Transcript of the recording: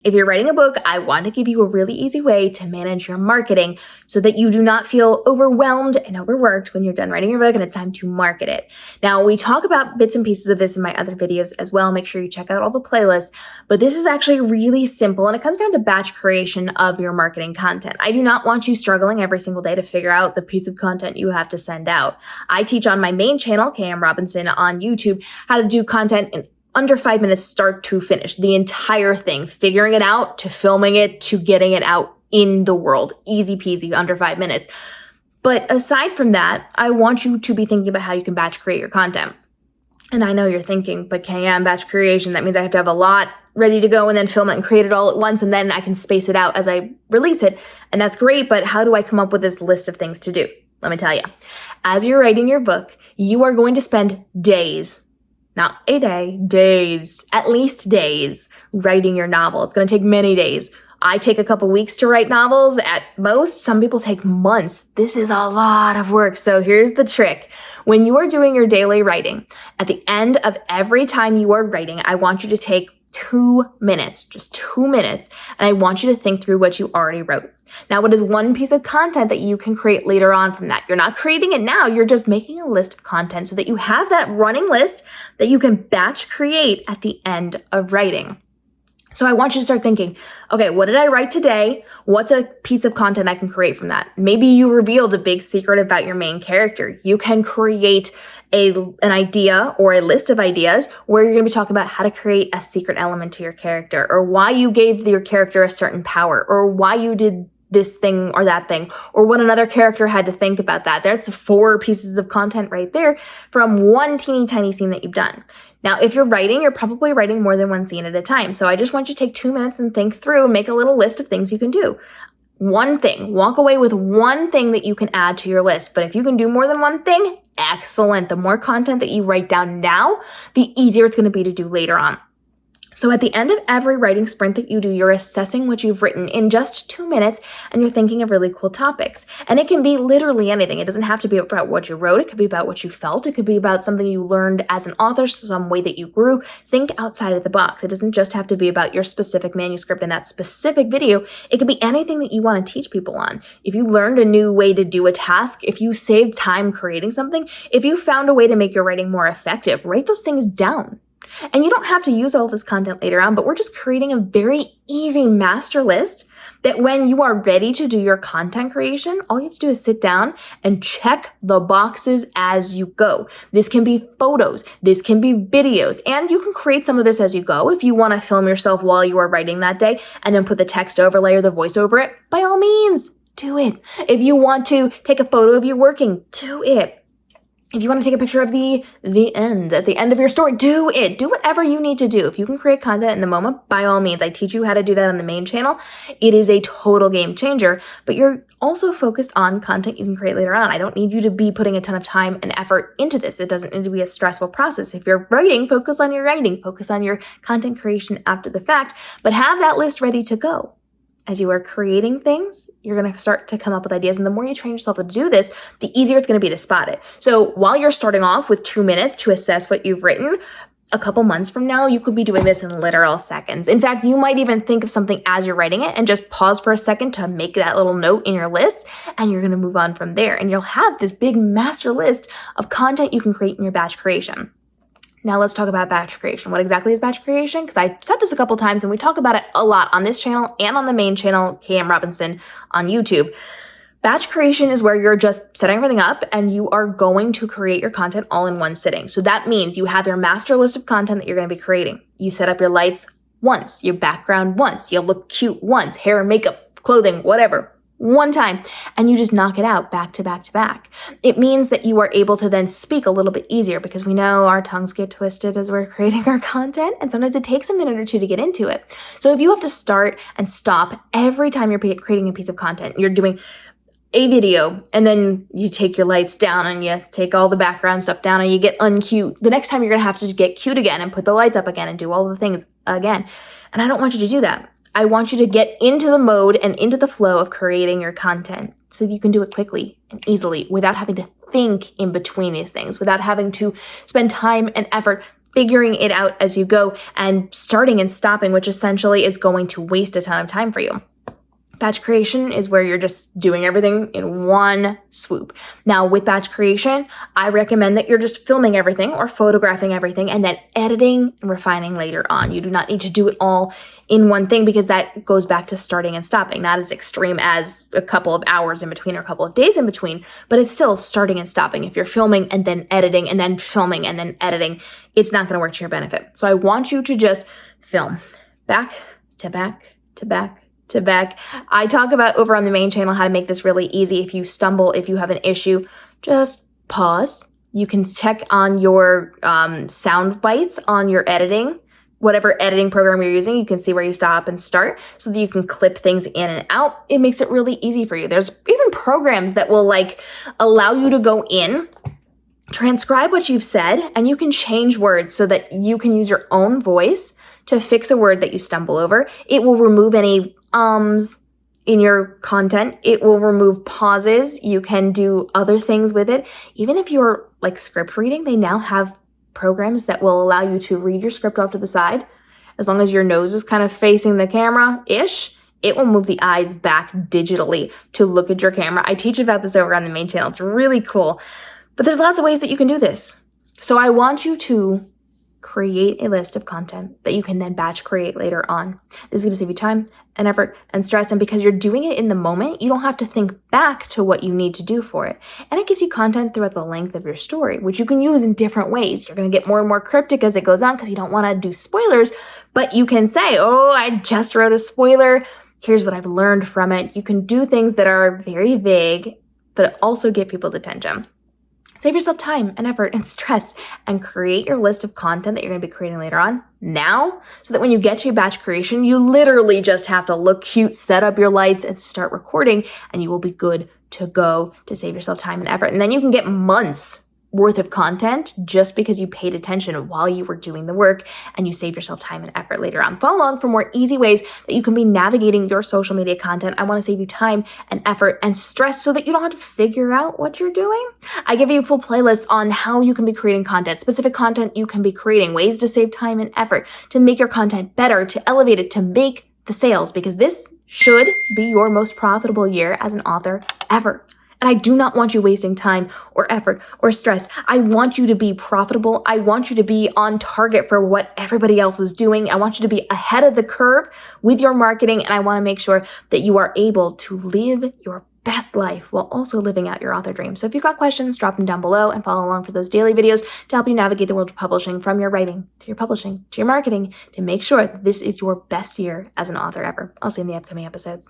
If you're writing a book, I want to give you a really easy way to manage your marketing so that you do not feel overwhelmed and overworked when you're done writing your book and it's time to market it. Now, we talk about bits and pieces of this in my other videos as well. Make sure you check out all the playlists, but this is actually really simple and it comes down to batch creation of your marketing content. I do not want you struggling every single day to figure out the piece of content you have to send out. I teach on my main channel, KM Robinson on YouTube, how to do content in under 5 minutes, start to finish, the entire thing, figuring it out to filming it to getting it out in the world. Easy peasy, under 5 minutes. But aside from that, I want you to be thinking about how you can batch create your content. And I know you're thinking, but KM, batch creation, that means I have to have a lot ready to go and then film it and create it all at once, and then I can space it out as I release it. And that's great, but how do I come up with this list of things to do? Let me tell you. As you're writing your book, you are going to spend days, not a day, days, at least days, writing your novel. It's going to take many days. I take a couple weeks to write novels at most. Some people take months. This is a lot of work. So here's the trick. When you are doing your daily writing, at the end of every time you are writing, I want you to take 2 minutes, just 2 minutes, and I want you to think through what you already wrote. Now, what is one piece of content that you can create later on from that? You're not creating it now, you're just making a list of content so that you have that running list that you can batch create at the end of writing. So I want you to start thinking, okay, what did I write today? What's a piece of content I can create from that? Maybe you revealed a big secret about your main character. You can create an idea or a list of ideas where you're going to be talking about how to create a secret element to your character, or why you gave your character a certain power, or why you did this thing or that thing, or what another character had to think about that. There's 4 pieces of content right there from one teeny tiny scene that you've done. Now, if you're writing, you're probably writing more than one scene at a time. So I just want you to take 2 minutes and think through, make a little list of things you can do. One thing, walk away with one thing that you can add to your list. But if you can do more than one thing, excellent. The more content that you write down now, the easier it's going to be to do later on. So at the end of every writing sprint that you do, you're assessing what you've written in just 2 minutes, and you're thinking of really cool topics. And it can be literally anything. It doesn't have to be about what you wrote. It could be about what you felt. It could be about something you learned as an author, some way that you grew. Think outside of the box. It doesn't just have to be about your specific manuscript and that specific video. It could be anything that you want to teach people on. If you learned a new way to do a task, if you saved time creating something, if you found a way to make your writing more effective, write those things down. And you don't have to use all this content later on, but we're just creating a very easy master list that when you are ready to do your content creation, all you have to do is sit down and check the boxes as you go. This can be photos, this can be videos, and you can create some of this as you go. If you want to film yourself while you are writing that day and then put the text overlay or the voice over it, by all means, do it. If you want to take a photo of you working, do it. If you want to take a picture of the end, at the end of your story, do it. Do whatever you need to do. If you can create content in the moment, by all means. I teach you how to do that on the main channel. It is a total game changer, but you're also focused on content you can create later on. I don't need you to be putting a ton of time and effort into this. It doesn't need to be a stressful process. If you're writing, focus on your writing. Focus on your content creation after the fact, but have that list ready to go. As you are creating things, you're going to start to come up with ideas. And the more you train yourself to do this, the easier it's going to be to spot it. So while you're starting off with 2 minutes to assess what you've written, a couple months from now, you could be doing this in literal seconds. In fact, you might even think of something as you're writing it and just pause for a second to make that little note in your list, and you're going to move on from there. And you'll have this big master list of content you can create in your batch creation. Now let's talk about batch creation. What exactly is batch creation? Because I said this a couple times and we talk about it a lot on this channel and on the main channel, KM Robinson on YouTube. Batch creation is where you're just setting everything up and you are going to create your content all in one sitting. So that means you have your master list of content that you're going to be creating. You set up your lights once, your background once, you look cute once, hair, makeup, clothing, whatever. One time, and you just knock it out back to back to back. It means that you are able to then speak a little bit easier because we know our tongues get twisted as we're creating our content, and sometimes it takes a minute or two to get into it. So if you have to start and stop every time you're creating a piece of content, you're doing a video and then you take your lights down and you take all the background stuff down and you get uncute. The next time you're gonna have to get cute again and put the lights up again and do all the things again. And I don't want you to do that. I want you to get into the mode and into the flow of creating your content so that you can do it quickly and easily without having to think in between these things, without having to spend time and effort figuring it out as you go and starting and stopping, which essentially is going to waste a ton of time for you. Batch creation is where you're just doing everything in one swoop. Now, with batch creation, I recommend that you're just filming everything or photographing everything and then editing and refining later on. You do not need to do it all in one thing because that goes back to starting and stopping, not as extreme as a couple of hours in between or a couple of days in between, but it's still starting and stopping. If you're filming and then editing and then filming and then editing, it's not going to work to your benefit. So I want you to just film back to back to back to back. I talk about over on the main channel how to make this really easy. If you stumble, if you have an issue, just pause. You can check on your sound bites on your editing, whatever editing program you're using. You can see where you stop and start so that you can clip things in and out. It makes it really easy for you. There's even programs that will allow you to go in, transcribe what you've said, and you can change words so that you can use your own voice to fix a word that you stumble over. It will remove any ums in your content. It will remove pauses. You can do other things with it. Even if you're script reading, they now have programs that will allow you to read your script off to the side. As long as your nose is kind of facing the camera-ish, it will move the eyes back digitally to look at your camera. I teach about this over on the main channel. It's really cool. But there's lots of ways that you can do this. So I want you to create a list of content that you can then batch create later on. This is going to save you time and effort and stress. And because you're doing it in the moment, you don't have to think back to what you need to do for it. And it gives you content throughout the length of your story, which you can use in different ways. You're going to get more and more cryptic as it goes on because you don't want to do spoilers, but you can say, oh, I just wrote a spoiler. Here's what I've learned from it. You can do things that are very vague, but also get people's attention. Save yourself time and effort and stress and create your list of content that you're going to be creating later on now so that when you get to your batch creation, you literally just have to look cute, set up your lights, and start recording, and you will be good to go to save yourself time and effort. And then you can get months worth of content just because you paid attention while you were doing the work and you save yourself time and effort later on. Follow along for more easy ways that you can be navigating your social media content. I want to save you time and effort and stress so that you don't have to figure out what you're doing. I give you a full playlist on how you can be creating content, specific content you can be creating, ways to save time and effort, to make your content better, to elevate it, to make the sales, because this should be your most profitable year as an author ever. And I do not want you wasting time or effort or stress. I want you to be profitable. I want you to be on target for what everybody else is doing. I want you to be ahead of the curve with your marketing. And I want to make sure that you are able to live your best life while also living out your author dream. So if you've got questions, drop them down below and follow along for those daily videos to help you navigate the world of publishing, from your writing to your publishing to your marketing, to make sure that this is your best year as an author ever. I'll see you in the upcoming episodes.